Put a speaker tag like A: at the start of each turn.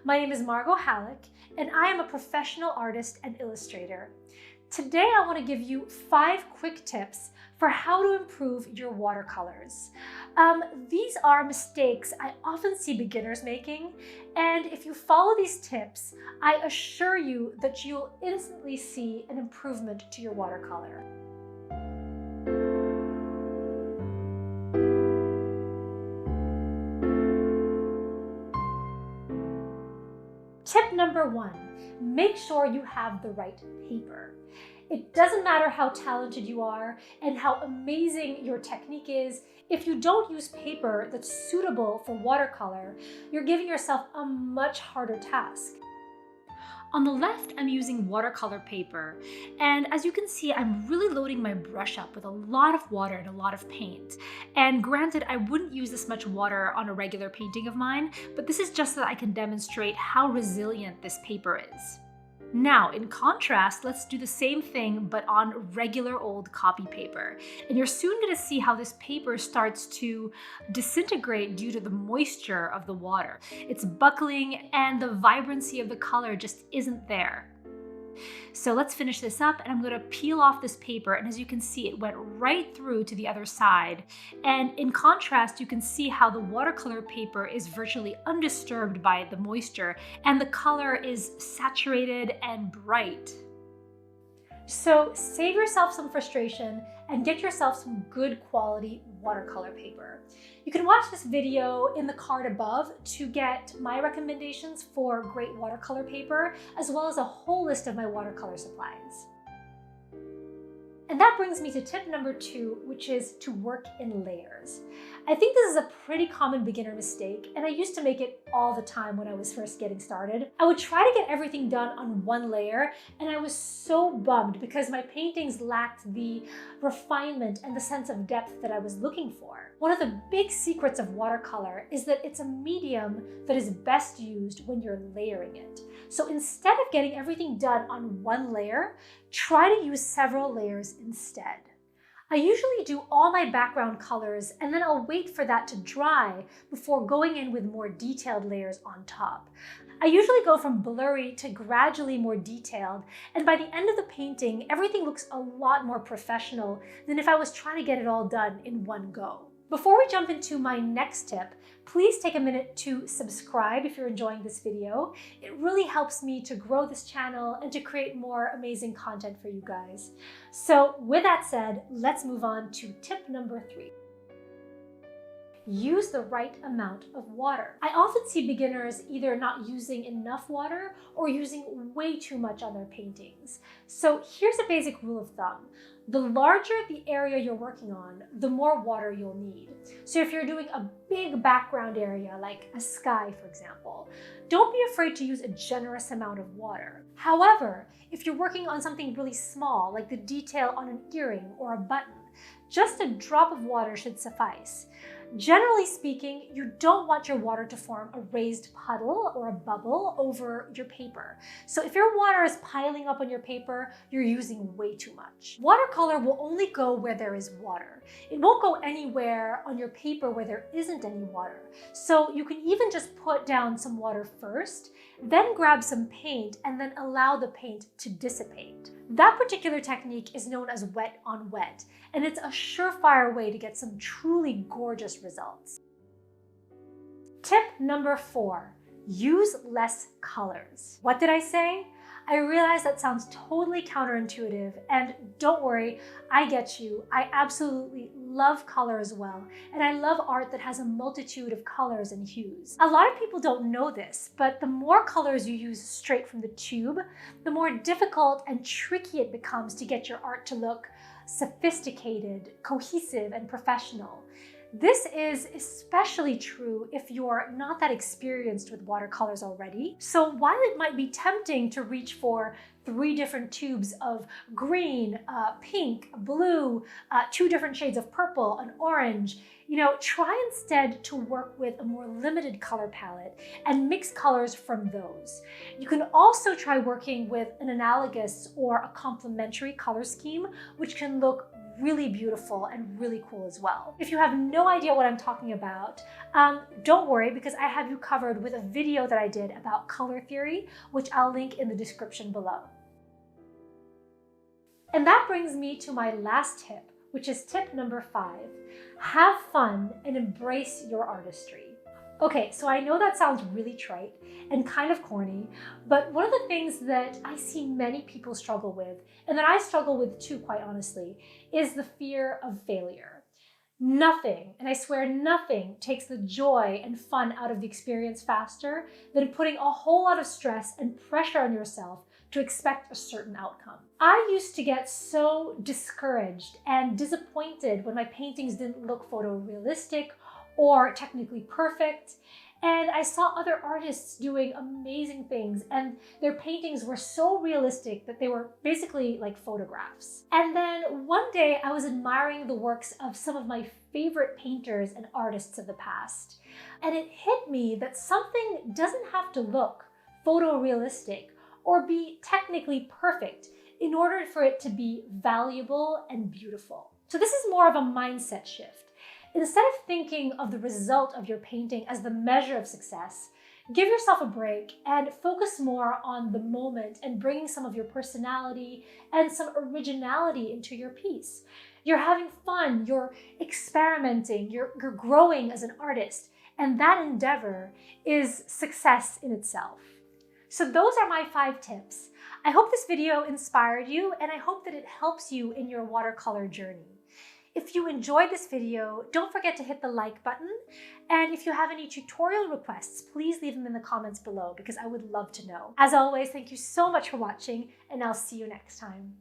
A: My name is Margot and I am a professional artist and illustrator. Today I want to give you 5 quick tips for how to improve your watercolors. These are mistakes I often see beginners making, and if you follow these tips, I assure you that you'll instantly see an improvement to your watercolor. Tip number 1, make sure you have the right paper. It doesn't matter how talented you are and how amazing your technique is. If you don't use paper that's suitable for watercolor, you're giving yourself a much harder task. On the left, I'm using watercolor paper, and as you can see, I'm really loading my brush up with a lot of water and a lot of paint. And granted, I wouldn't use this much water on a regular painting of mine, but this is just so that I can demonstrate how resilient this paper is. Now, in contrast, let's do the same thing but on regular old copy paper. And you're soon going to see how this paper starts to disintegrate due to the moisture of the water. It's buckling and the vibrancy of the color just isn't there. So let's finish this up, and I'm going to peel off this paper, and as you can see, it went right through to the other side. And in contrast, you can see how the watercolor paper is virtually undisturbed by the moisture, and the color is saturated and bright. So save yourself some frustration and get yourself some good quality watercolor paper. You can watch this video in the card above to get my recommendations for great watercolor paper, as well as a whole list of my watercolor supplies. And that brings me to tip number 2, which is to work in layers. I think this is a pretty common beginner mistake, and I used to make it all the time when I was first getting started. I would try to get everything done on one layer, and I was so bummed because my paintings lacked the refinement and the sense of depth that I was looking for. One of the big secrets of watercolor is that it's a medium that is best used when you're layering it. So instead of getting everything done on one layer, try to use several layers instead. I usually do all my background colors and then I'll wait for that to dry before going in with more detailed layers on top. I usually go from blurry to gradually more detailed, and by the end of the painting, everything looks a lot more professional than if I was trying to get it all done in one go. Before we jump into my next tip, please take a minute to subscribe if you're enjoying this video. It really helps me to grow this channel and to create more amazing content for you guys. So with that said, let's move on to tip number 3. Use the right amount of water. I often see beginners either not using enough water or using way too much on their paintings. So here's a basic rule of thumb. The larger the area you're working on, the more water you'll need. So if you're doing a big background area, like a sky, for example, don't be afraid to use a generous amount of water. However, if you're working on something really small, like the detail on an earring or a button, just a drop of water should suffice. Generally speaking, you don't want your water to form a raised puddle or a bubble over your paper. So if your water is piling up on your paper, you're using way too much. Watercolor will only go where there is water. It won't go anywhere on your paper where there isn't any water. So you can even just put down some water first, then grab some paint and then allow the paint to dissipate. That particular technique is known as wet on wet, and it's a surefire way to get some truly gorgeous results. Tip number 4, use less colors. What did I say? I realize that sounds totally counterintuitive, and don't worry, I get you. I absolutely love color as well, and I love art that has a multitude of colors and hues. A lot of people don't know this, but the more colors you use straight from the tube, the more difficult and tricky it becomes to get your art to look sophisticated, cohesive, and professional. This is especially true if you're not that experienced with watercolors already. So while it might be tempting to reach for 3 different tubes of green, pink, blue, 2 different shades of purple, and orange, try instead to work with a more limited color palette and mix colors from those. You can also try working with an analogous or a complementary color scheme, which can look really beautiful and really cool as well. If you have no idea what I'm talking about, don't worry, because I have you covered with a video that I did about color theory, which I'll link in the description below. And that brings me to my last tip, which is tip number 5. Have fun and embrace your artistry. Okay, so I know that sounds really trite and kind of corny, but one of the things that I see many people struggle with, and that I struggle with too, quite honestly, is the fear of failure. Nothing, and I swear nothing, takes the joy and fun out of the experience faster than putting a whole lot of stress and pressure on yourself to expect a certain outcome. I used to get so discouraged and disappointed when my paintings didn't look photorealistic or technically perfect. And I saw other artists doing amazing things, and their paintings were so realistic that they were basically like photographs. And then one day I was admiring the works of some of my favorite painters and artists of the past. And it hit me that something doesn't have to look photorealistic or be technically perfect in order for it to be valuable and beautiful. So this is more of a mindset shift. Instead of thinking of the result of your painting as the measure of success, give yourself a break and focus more on the moment and bringing some of your personality and some originality into your piece. You're having fun, you're experimenting, you're growing as an artist, and that endeavor is success in itself. So those are my 5 tips. I hope this video inspired you, and I hope that it helps you in your watercolor journey. If you enjoyed this video, don't forget to hit the like button. And if you have any tutorial requests, please leave them in the comments below because I would love to know. As always, thank you so much for watching, and I'll see you next time.